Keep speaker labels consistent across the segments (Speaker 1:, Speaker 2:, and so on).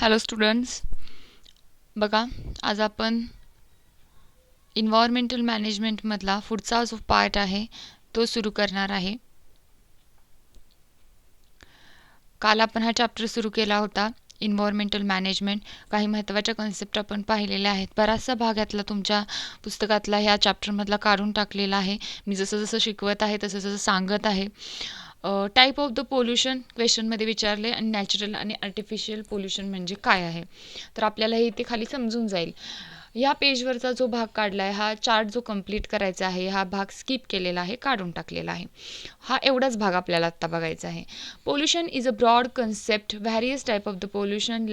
Speaker 1: Hello students, बघा आज आपण इन्व्हायरमेंटल मॅनेजमेंटमधला पुढचा जो पार्ट आहे तो सुरू करणार आहे. काल आपण हा चॅप्टर सुरू केला होता इन्व्हायरमेंटल मॅनेजमेंट. काही महत्त्वाच्या कन्सेप्ट आपण पाहिलेल्या आहेत. बराचसा भाग यातला तुमच्या पुस्तकातला ह्या चॅप्टरमधला काढून टाकलेला आहे. मी जसं जसं शिकवत आहे तसं जसं सांगत आहे. टाईप ऑफ द पोल्युशन क्वेश्चनमध्ये विचारले आणि नॅचरल आणि आर्टिफिशियल पोल्युशन म्हणजे काय आहे, तर आपल्याला हे इथे खाली समजून जाईल. ह्या पेजवरचा जो भाग काढला आहे, हा चार्ट जो कंप्लीट करायचा आहे, हा भाग स्किप केलेला आहे, काढून टाकलेला आहे. हा एवढाच भाग आपल्याला आत्ता बघायचा आहे. Pollution is a broad concept. Various type of the pollution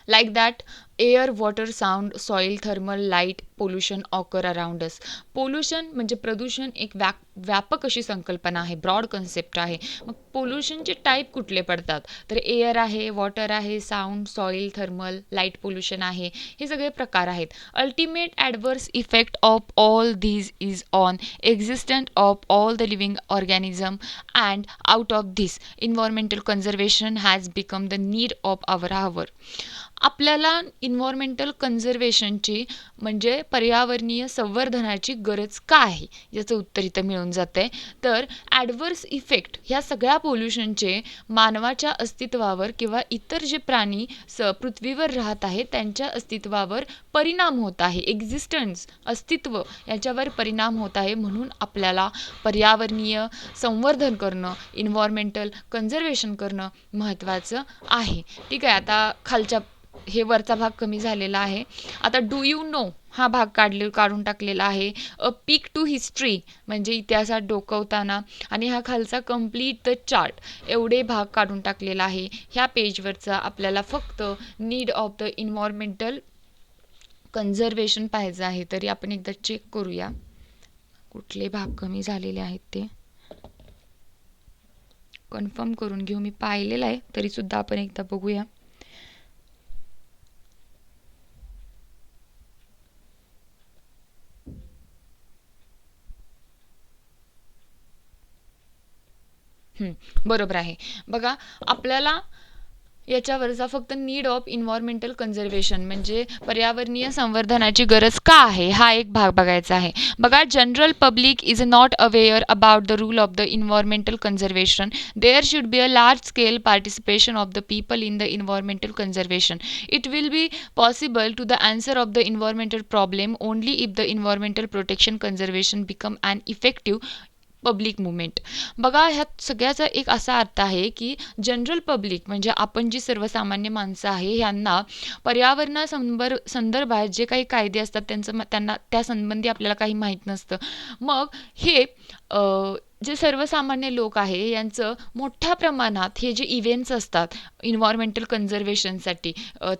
Speaker 1: like that air, water, sound, soil, thermal, light pollution occur around us. Pollution म्हणजे प्रदूषण एक व्यापक अशी संकल्पना आहे, ब्रॉड कन्सेप्ट आहे. मग पोल्युशनचे टाईप कुठले पडतात, तर एअर आहे, वॉटर आहे, sound, soil, thermal, light pollution आहे, हे सगळे प्रकार आहेत. Ultimate adverse effect of all these is on existence of all the living organism, and out of this environmental conservation has become the need of our hour. आपल्याला environmental कन्झर्वेशनची म्हणजे पर्यावरणीय संवर्धनाची गरज का आहे याचं उत्तर इथं मिळून जातं आहे. तर ॲडवर्स इफेक्ट ह्या सगळ्या पोल्युशनचे मानवाच्या अस्तित्वावर किंवा इतर जे प्राणी पृथ्वीवर राहत आहेत त्यांच्या अस्तित्वावर परिणाम होत आहे. एक्झिस्टन्स, अस्तित्व याच्यावर परिणाम होत आहे. म्हणून आपल्याला पर्यावरणीय संवर्धन करणं, इन्व्हायरमेंटल कन्झर्वेशन करणं महत्त्वाचं आहे. ठीक आहे, आता खालच्या हे वरचा भाग कमी झालेला आहे. आता डू यू नो हा भाग काढून टाकलेला आहे. अ पीक टू हिस्ट्री म्हणजे इतिहासात डोकवताना, आणि हा खालचा कम्प्लीट द चार्ट एवढे भाग काढून टाकलेला आहे. ह्या पेजवरचा आपल्याला फक्त need of the environmental conservation पाहायचं आहे. तरी आपण एकदा चेक करूया कुठले भाग कमी झालेले आहेत ते कन्फर्म करून घेऊ. मी पाहिलेलं आहे तरीसुद्धा आपण एकदा बघूया. बरोबर आहे. बघा आपल्याला याच्यावरचा फक्त नीड ऑफ इन्व्हायरमेंटल कन्झर्वेशन म्हणजे पर्यावरणीय संवर्धनाची गरज का आहे हा एक भाग बघायचा आहे. बघा, general public is not aware about the rule of the environmental conservation. There should be a large scale participation of the people in the environmental conservation. It will be possible to the answer of the environmental problem only if the environmental protection conservation become an effective public movement. बघा, ह्यात सगळ्याचा एक असा अर्थ आहे की general public म्हणजे आपण जी सर्वसामान्य माणसं आहे ह्यांना संदर्भात जे काही कायदे असतात त्यांना त्या संबंधी आपल्याला काही माहीत नसतं. मग हे जे सर्वसामान्य लोक आहे यांचं मोठ्या प्रमाणात हे जे इव्हेंट्स असतात इन्व्हायरमेंटल कन्झर्वेशनसाठी,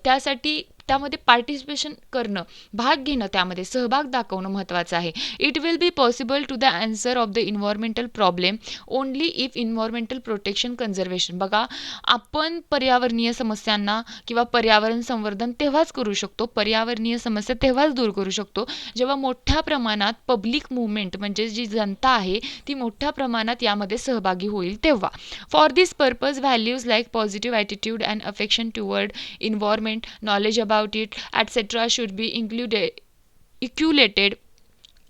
Speaker 1: त्यासाठी त्यामध्ये पार्टिसिपेशन करणं, भाग घेणं, त्यामध्ये सहभाग दाखवणं महत्त्वाचं आहे. It will be possible to the answer of the environmental problem only if environmental protection conservation. बघा, आपण पर्यावरणीय समस्यांना किंवा पर्यावरण संवर्धन तेव्हाच करू शकतो, पर्यावरणीय समस्या तेव्हाच दूर करू शकतो जेव्हा मोठ्या प्रमाणात पब्लिक मुवमेंट म्हणजे जी जनता आहे ती मोठ्या प्रमाणात यामध्ये सहभागी होईल तेव्हा. For this purpose values like positive attitude and affection toward environment, knowledge about it, etc. should be inculcated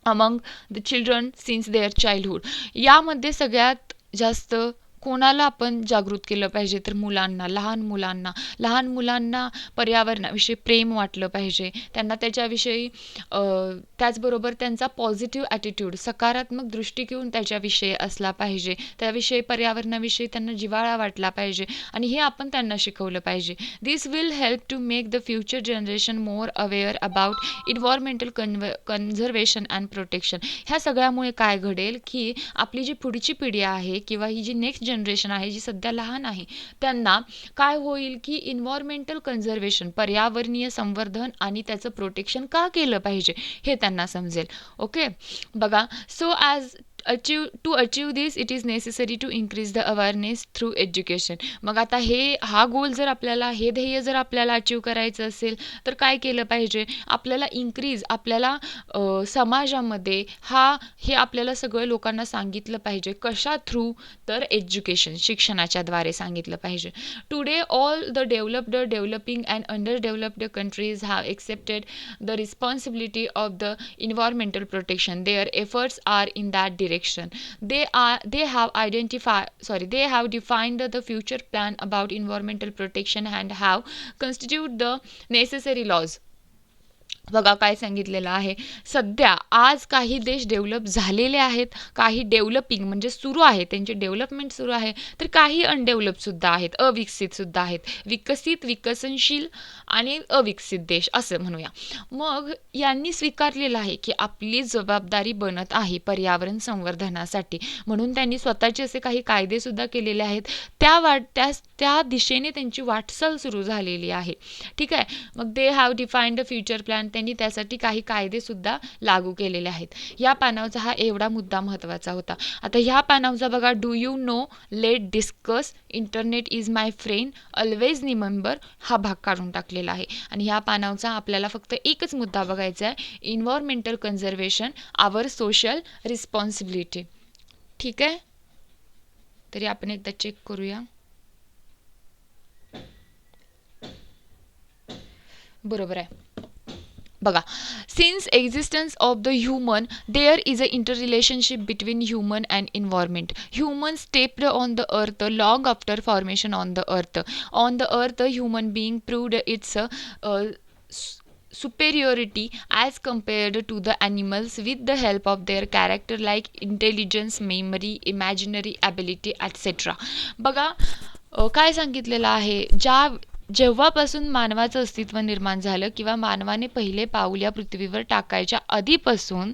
Speaker 1: among the children since their childhood. यामध्ये सगळ्यात जास्त कोणाला आपण जागृत केलं पाहिजे तर मुलांना, लहान मुलांना पर्यावरणाविषयी प्रेम वाटलं पाहिजे, त्यांना त्याच्याविषयी त्याचबरोबर त्यांचा पॉझिटिव्ह ॲटिट्यूड, सकारात्मक दृष्टिकोन त्याच्याविषयी असला पाहिजे, त्याविषयी पर्यावरणाविषयी त्यांना जिव्हाळा वाटला पाहिजे आणि हे आपण त्यांना शिकवलं पाहिजे. This will help to make the future generation more aware about environmental conservation and protection. ह्या सगळ्यामुळे काय घडेल की आपली जी पुढची पिढी आहे किंवा ही जी नेक्स्ट जनरेशन आहे जी सध्या लहान आहे त्यांना काय होईल की इन्व्हायरमेंटल कन्झर्वेशन, पर्यावरणीय संवर्धन आणि त्याचं प्रोटेक्शन का केलं पाहिजे हे त्यांना समजेल. ओके, बघा, so as achieve this it is necessary to increase the awareness through education. मग आता हा गोल जर आपल्याला, हे ध्येय जर आपल्याला अचीव करायचं असेल तर काय केलं पाहिजे, आपल्याला आपल्याला समाजामध्ये हे आपल्याला सगळं लोकांना सांगितलं पाहिजे. कशा थ्रू, तर एज्युकेशन, शिक्षणाच्या द्वारे सांगितलं पाहिजे. Today all the developing and under developed countries have accepted the responsibility of the environmental protection. Their efforts are in that direction. They have defined the future plan about environmental protection and have constituted the necessary laws. बघा काय सांगितलेलं आहे. सध्या आज काही देश develop झालेले आहेत, काही डेव्हलपिंग म्हणजे सुरू आहे, त्यांची डेव्हलपमेंट सुरू आहे, तर काही अनडेव्हलपसुद्धा आहेत, अविकसितसुद्धा आहेत. विकसित, विकसनशील आणि अविकसित देश असं म्हणूया. मग यांनी स्वीकारलेलं आहे की आपली जबाबदारी बनत आहे पर्यावरण संवर्धनासाठी, म्हणून त्यांनी स्वतःचे असे काही कायदेसुद्धा केलेले आहेत. त्या दिशेने त्यांची वाटचाल सुरू झालेली आहे. ठीक आहे. मग they have defined the future plan, त्यांनी त्यासाठी काही कायदेसुद्धा लागू केलेले आहेत. या पानावचा हा एवढा मुद्दा महत्त्वाचा होता. आता ह्या पानावचा बघा, do you know, let discuss, internet is my friend, always remember, हा भाग काढून टाकलेला आहे. आणि ह्या पानावचा आपल्याला फक्त एकच मुद्दा बघायचा आहे, इन्व्हायरमेंटल कन्झर्वेशन, आवर सोशल रिस्पॉन्सिबिलिटी. ठीक आहे. तरी आपण एकदा चेक करूया. बरोबर आहे. बघा, since existence of the human there is a interrelationship between human and environment. Human stepped on the earth long after formation on the earth. On the earth human being proved its superiority as compared to the animals with the help of their character like intelligence, memory, imaginary ability, etc. बघा काय सांगितलेलं आहे, जेव्हापासून मानवाचं अस्तित्व निर्माण झालं किंवा मानवाने पहिले पाऊल या पृथ्वीवर टाकायच्या आधीपासून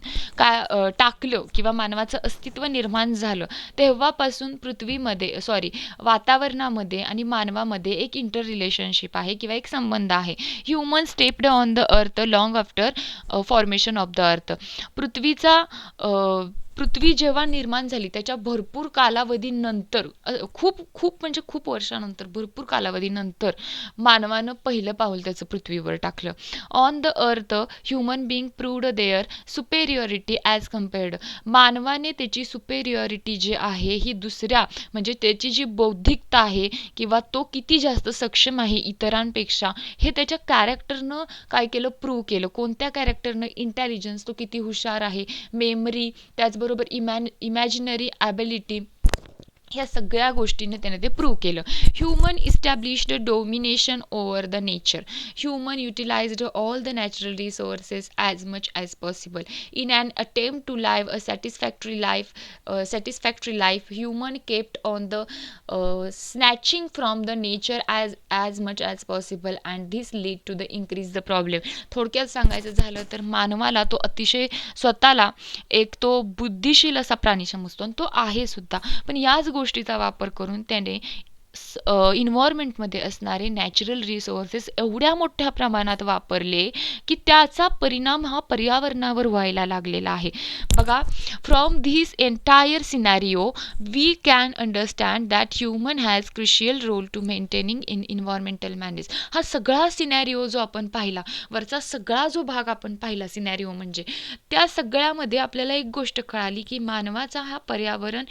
Speaker 1: टाकलं किंवा मानवाचं अस्तित्व निर्माण झालं, तेव्हापासून वातावरणामध्ये आणि मानवामध्ये एक इंटर रिलेशनशिप आहे किंवा एक संबंध आहे. Human stepped on the earth long after formation of the earth. पृथ्वी जेव्हा निर्माण झाली त्याच्या भरपूर कालावधीनंतर, खूप वर्षानंतर, भरपूर कालावधीनंतर मानवानं पहिलं पाऊल त्याचं पृथ्वीवर टाकलं. On the earth human being proved their superiority as compared. मानवाने त्याची सुपेरियॉरिटी जी आहे ही दुसऱ्या, म्हणजे त्याची जी बौद्धिकता आहे किंवा तो किती जास्त सक्षम आहे इतरांपेक्षा, हे त्याच्या कॅरेक्टरनं काय केलं, प्रूव्ह केलं. कोणत्या कॅरेक्टरनं? इंटेलिजन्स, तो किती हुशार आहे, मेमरी, त्याचबरोबर इमॅजिनरी ॲबिलिटी, ह्या सगळ्या गोष्टींनी त्याने ते प्रूव्ह केलं. Human established domination over the nature. Human utilized all the natural resources as much as possible in an attempt to live a satisfactory life. Human kept on the snatching from the nature as much as possible and this lead to the increase the problem. थोडक्यात सांगायचं झालं तर मानवाला तो अतिशय स्वतःला एक तो बुद्धिशील असा प्राणी समजतो आणि तो आहे सुद्धा, पण याच गोष्टीचा वापर करून त्याने इन्व्हायरमेंटमध्ये असणारे नॅचरल रिसोर्सेस एवढ्या मोठ्या प्रमाणात वापरले की त्याचा परिणाम हा पर्यावरणावर व्हायला लागलेला आहे. बघा, from this entire scenario we can understand that human has crucial role to maintaining in environmental manage. हा सगळा सिनॅरिओ जो आपण पाहिला, वरचा सगळा जो भाग आपण पाहिला सिनॅरिओ, म्हणजे त्या सगळ्यामध्ये आपल्याला एक गोष्ट कळाली की मानवाचा हा पर्यावरण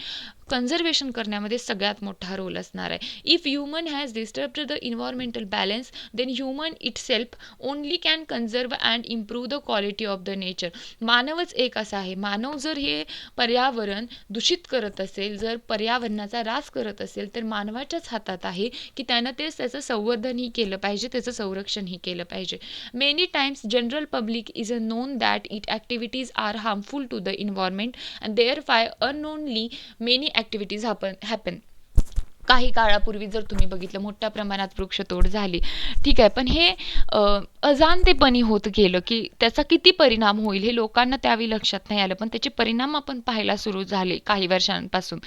Speaker 1: कन्झर्वेशन करण्यामध्ये सगळ्यात मोठा रोल असणार आहे. If human has disturbed the environmental balance then human itself only can conserve and improve the quality of the nature. मानवच एक असा आहे, मानव जर हे पर्यावरण दूषित करत असेल, जर पर्यावरणाचा ऱ्हास करत असेल, तर मानवाच्याच हातात आहे की त्यानं त्याचं संवर्धनही केलं पाहिजे, त्याचं संरक्षणही केलं पाहिजे. Many times general public is a known that it activities are harmful to the environment and therefore unknowingly many activities happen. काही काळापूर्वी जर तुम्ही बघितलं, मोठ्या प्रमाणात वृक्षतोड झाली, ठीक आहे, पण हे अजाणतेपणी होत गेलं, की त्याचा किती परिणाम होईल हे लोकांना त्यावेळी लक्षात नाही आलं. पण त्याचे परिणाम आपण पाहायला सुरू झाले काही वर्षांपासून.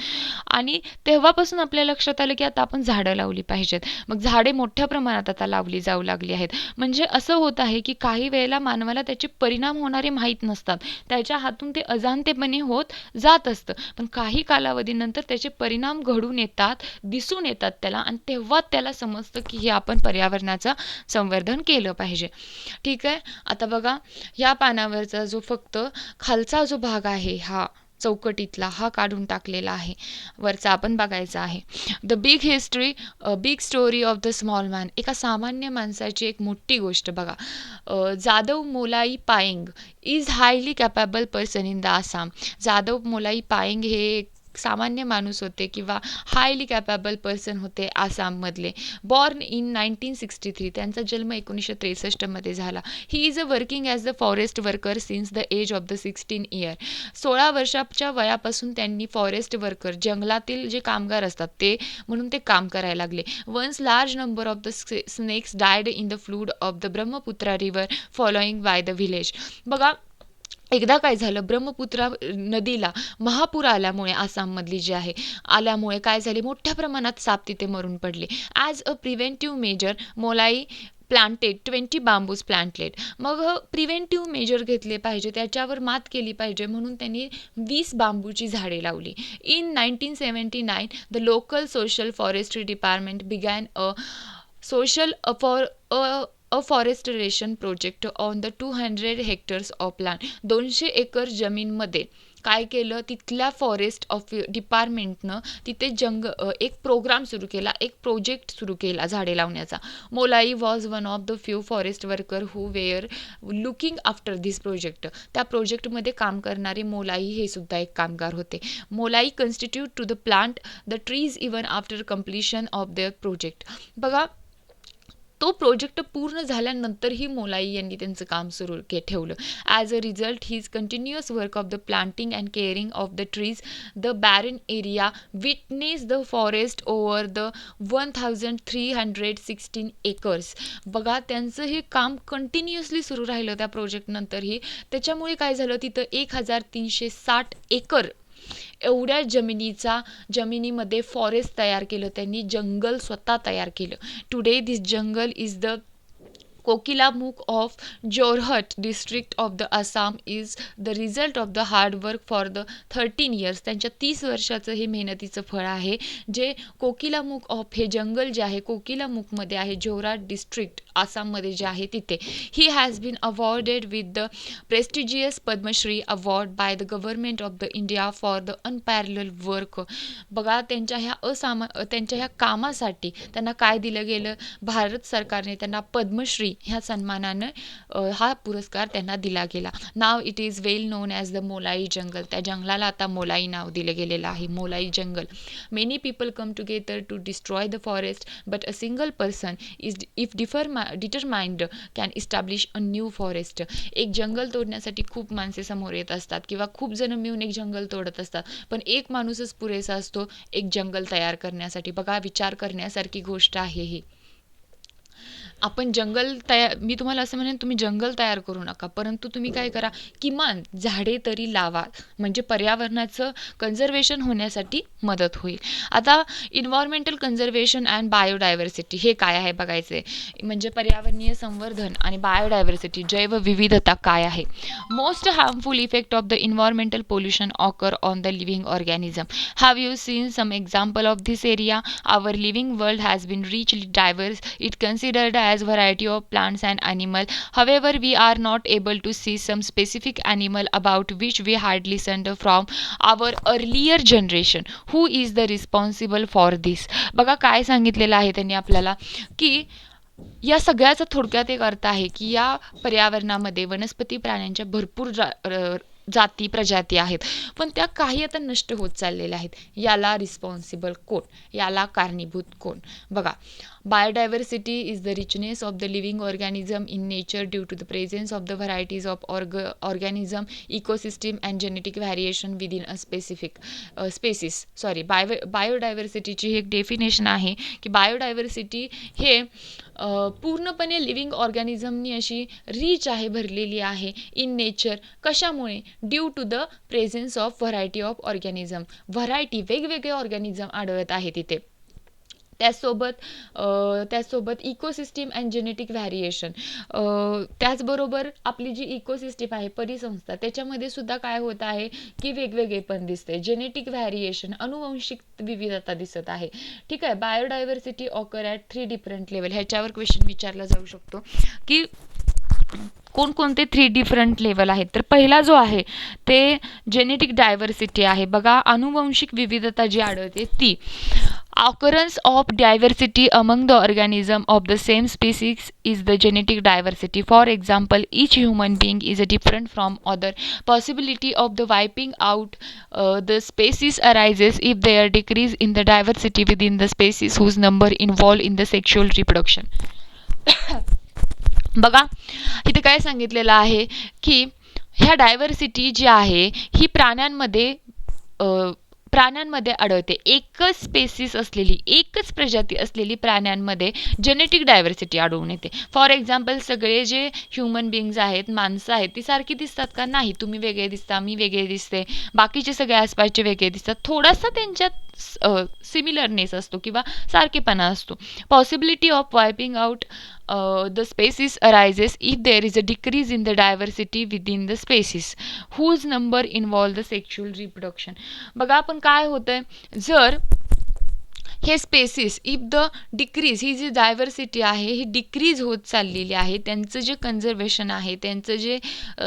Speaker 1: आणि तेव्हापासून आपल्या लक्षात आलं, की आता आपण झाडं लावली पाहिजेत. मग झाडे मोठ्या प्रमाणात आता लावली जाऊ लागली आहेत. म्हणजे असं होत आहे, की काही वेळेला मानवाला त्याचे परिणाम होणारे माहीत नसतात. त्याच्या हातून ते अजाणतेपणी होत जात असतं. पण काही कालावधीनंतर त्याचे परिणाम घडून येतात, दिसून येतात त्याला आणि तेव्हा त्याला समजतं, की हे आपण पर्यावरणाचं संवर्धन केलं पाहिजे. ठीक आहे. आता बघा, ह्या पानावरचा जो फक्त खालचा जो भाग आहे हा चौकटीतला हा काढून टाकलेला आहे. वरचा आपण बघायचा आहे. The big history, big story of the small man. एका सामान्य माणसाची एक मोठी गोष्ट बघा. Jadav Molai Payeng is highly capable person in the Assam. Jadav Molai Payeng हे एक सामान्य माणूस होते किंवा हायली कॅपेबल पर्सन होते आसाममधले. Born in 1963. त्यांचा जन्म 1963 झाला. He is a working as the forest worker since the age of the 16 year. 16 वर्षाच्या वयापासून त्यांनी फॉरेस्ट वर्कर, जंगलातील जे कामगार असतात ते म्हणून ते काम करायला लागले. Once large number of the snakes died in the flood of the Brahmaputra river following by the village. बघा, एकदा काय झालं, ब्रह्मपुत्रा नदीला महापूर आल्यामुळे, आसाममधली जी आहे, आल्यामुळे काय झाले, मोठ्या प्रमाणात साप तिथे मरून पडले. As a preventive measure Molai planted 20 bamboos plantlet. मग प्रिव्हेंटिव्ह मेजर घेतले पाहिजे, त्याच्यावर मात केली पाहिजे म्हणून त्यांनी 20 बांबूची झाडे लावली. In 1979 the local social forestry department began a social afforestation project on the 200 hectares of land. 200 acre जमीनमध्ये काय केलं, तिथल्या फॉरेस्ट ऑफ डिपार्टमेंटनं तिथे एक प्रोग्राम सुरू केला, एक प्रोजेक्ट सुरू केला झाडे लावण्याचा. Molai was one of the few forest worker who were looking after this project. त्या प्रोजेक्टमध्ये काम करणारे मोलाई हे सुद्धा एक कामगार होते. Molai constitute to the plant the trees even after completion of the project. बघा, तो प्रोजेक्ट पूर्ण झाल्यानंतरही मोलाई यांनी त्यांचं काम सुरू ठेवलं. As a result his continuous work of the planting and caring of the trees the barren area witness the forest over the 1316 acres. बघा, त्यांचं हे काम कंटिन्युअसली सुरू राहिलं त्या प्रोजेक्टनंतरही. त्याच्यामुळे काय झालं, तिथं 1360 एकर एवढ्या जमिनीमध्ये फॉरेस्ट तयार केलं त्यांनी, जंगल स्वतः तयार केलं. Today this jungle is the Kokilamukh of Jorhat district of the Assam is the result of the hard work for the 13 years. त्यांच्या 30 वर्षाचं हे मेहनतीचं फळ आहे, जे कोकिलामुख ऑफ हे जंगल जे आहे कोकिलामुखमध्ये आहे, जोरहाट डिस्ट्रिक्ट आसाममध्ये जे आहे तिथे. He has been awarded with the prestigious Padmashri award by the government of the India for the unparalleled work. बघा, त्यांच्या ह्या कामासाठी त्यांना काय दिलं गेलं, भारत सरकारने त्यांना पद्मश्री ह्या सन्मानानं हा पुरस्कार त्यांना दिला गेला. नाव it is well known as the Molai jungle. त्या जंगलाला आता मोलाई नाव दिलं गेलेलं आहे, मोलाई जंगल. Many people come together to destroy the forest but a single person is if determined can establish a new forest. एक जंगल तोडण्यासाठी खूप माणसे समोर येत असतात किंवा खूप जण मिळून एक जंगल तोडत असतात, पण एक माणूसच पुरेसा असतो एक जंगल तयार करण्यासाठी. बघा, विचार करण्यासारखी गोष्ट आहे ही. आपण मी तुम्हाला असं म्हणेन, तुम्ही जंगल तयार करू नका, परंतु तुम्ही काय करा, किमान झाडे तरी लावा, म्हणजे पर्यावरणाचं कन्झर्वेशन होण्यासाठी मदत होईल. आता इन्व्हायरमेंटल कन्झर्वेशन अँड बायोडायव्हर्सिटी हे काय आहे बघायचं आहे. म्हणजे पर्यावरणीय संवर्धन आणि बायोडायव्हर्सिटी, जैवविविधता काय आहे. Most harmful effect of the environmental pollution occur on the living organism. Have you seen some example of this area? Our living world has been richly diverse. It considered as variety of plants and animal. However, we are not able to see some specific animal about which we had listened from our earlier generation. Who is the responsible for this? बघा, काय सांगितलेलं आहे त्यांनी आपल्याला, की या सगळ्याचा थोडक्यात एक अर्थ आहे की या पर्यावरणामध्ये वनस्पती प्राण्यांच्या भरपूर जाती प्रजाती आहेत, पण त्या काही आता नष्ट होत चाललेल्या आहेत. याला रिस्पॉन्सिबल कोण, याला कारणीभूत कोण? बघा, biodiversity is the richness of the living organism in nature due to the presence of the varieties of organism, ecosystem and genetic variation within a specific species. Sorry, बायोडायव्हर्सिटीची एक डेफिनेशन आहे की बायोडायव्हर्सिटी हे पूर्णपणे लिव्हिंग ऑर्गॅनिझमनी अशी reach आहे, भरलेली आहे इन नेचर. कशामुळे? Due to the presence of variety of organism. Variety, वेगवेगळे ऑर्गॅनिझम आढळत आहे तिथे. त्याचसोबत इकोसिस्टीम अँड जेनेटिक व्हॅरिएशन. त्याचबरोबर आपली जी इकोसिस्टीम आहे, परिसंस्था, त्याच्यामध्ये सुद्धा काय होत आहे की वेगवेगळे पण दिसते. जेनेटिक व्हॅरिएशन, अनुवंशिक विविधता दिसत आहे. ठीक आहे. Biodiversity occur at 3 different level. ह्याच्यावर क्वेश्चन विचारला जाऊ शकतो की कोणकोणते 3 डिफरंट लेवल आहेत. तर पहिला जो आहे ते जेनेटिक डायव्हर्सिटी आहे. बघा, अनुवंशिक विविधता जी आढळते ती. Occurrence of diversity among the organism of the same species is the genetic diversity. For example, each human being is different from other. Possibility of the wiping out the species arises if there decrease in the diversity within the species whose number involved in the sexual reproduction. बघा, इथे काय सांगितलेलं आहे की ह्या diversity जी आहे ही प्राण्यांमध्ये आढळते. एकच स्पेसिस असलेली, एकच प्रजाती असलेली प्राण्यांमध्ये जेनेटिक डायव्हर्सिटी आढळून येते. फॉर एक्झाम्पल, सगळे जे ह्युमन बिंग्स आहेत, माणसं आहेत, ती सारखी दिसतात का? नाही. तुम्ही वेगळे दिसता, मी वेगळे दिसते, बाकीचे सगळे आसपासचे वेगळे दिसतात. थोडासा त्यांच्यात सिमिलरनेस असतो किंवा सारखेपणा असतो. Possibility of wiping out the species arises if there is a decrease in the diversity within the species whose number involve the sexual reproduction. बघा, आपण काय होतंय, जर हे स्पेसिस इफ द डिक्रीज, ही जी डायव्हर्सिटी आहे ही डिक्रीज होत चाललेली आहे, त्यांचं जे कन्झर्वेशन आहे, त्यांचं जे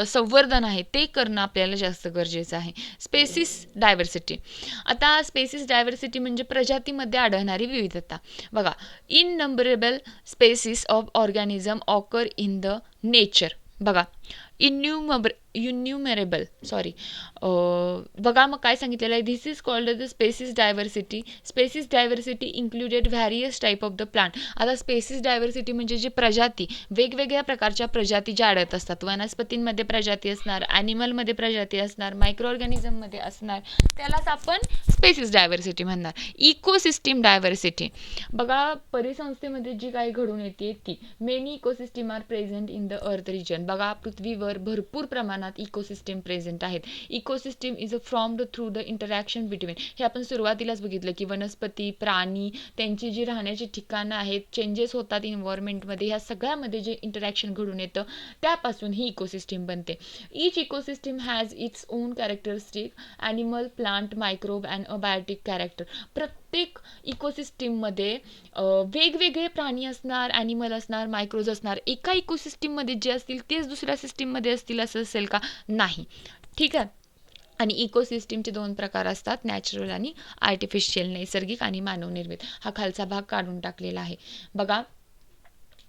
Speaker 1: संवर्धन आहे ते करणं आपल्याला जास्त गरजेचं आहे. Species diversity. आता स्पेसिस डायव्हर्सिटी म्हणजे प्रजातीमध्ये आढळणारी विविधता. बघा, innumerable species of organism occur in the nature. बघा, इन्युमरेबल बघा, मग काय सांगितलेलं आहे, this is called the species diversity. Species diversity included various type of the plant. आता स्पेसिस डायव्हर्सिटी म्हणजे जे प्रजाती, वेगवेगळ्या प्रकारच्या प्रजाती ज्या आढळत असतात. वनस्पतींमध्ये प्रजाती असणार, ॲनिमलमध्ये प्रजाती असणार, मायक्रो ऑर्गॅनिझममध्ये असणार, त्यालाच आपण स्पेसिस डायव्हर्सिटी म्हणणार. Ecosystem diversity. बघा, परिसंस्थेमध्ये जी काही घडून येते ती. Many ecosystem are present in the earth region. बघा, पृथ्वीवर भरपूर प्रमाणात इकोसिस्टीम प्रेझेंट आहेत. Ecosystem is a formed through the interaction between. हे आपण सुरुवातीलाच बघितलं की वनस्पती, प्राणी, त्यांची जी राहण्याची ठिकाणं आहेत, चेंजेस होतात इन्व्हायरमेंटमध्ये, ह्या सगळ्यामध्ये जे इंटरॅक्शन घडून येतं त्यापासून ही इकोसिस्टीम बनते. Each ecosystem has its own characteristic, animal, plant, microbe and abiotic character. प्रत्येक इकोसिस्टीममध्ये वेगवेगळे प्राणी असणार, ॲनिमल असणार, मायक्रोज असणार. एका इकोसिस्टीममध्ये जे असतील तेच दुसऱ्या सिस्टीममध्ये असतील असं असेल का? नाही. ठीक आहे. आणि इकोसिस्टीमचे 2 प्रकार असतात, नॅचरल आणि आर्टिफिशियल, नैसर्गिक आणि मानवनिर्मित. हा खालचा भाग काढून टाकलेला आहे. बघा,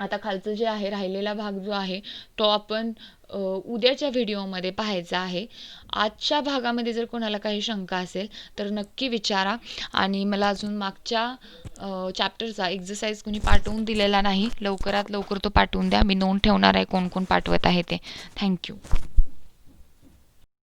Speaker 1: आता खालचं जे आहे, राहिलेला भाग जो आहे तो आपण उद्याच्या व्हिडिओमध्ये पाहायचा आहे. आजच्या भागामध्ये जर कोणाला काही शंका असेल तर नक्की विचारा. आणि मला अजून मागच्या चॅप्टरचा एक्झरसाइज कोणी पाठवून दिलेला नाही, लवकरात लवकर तो पाठवून द्या. मी नोंद ठेवणार आहे कोण कोण पाठवत आहे ते. थँक्यू.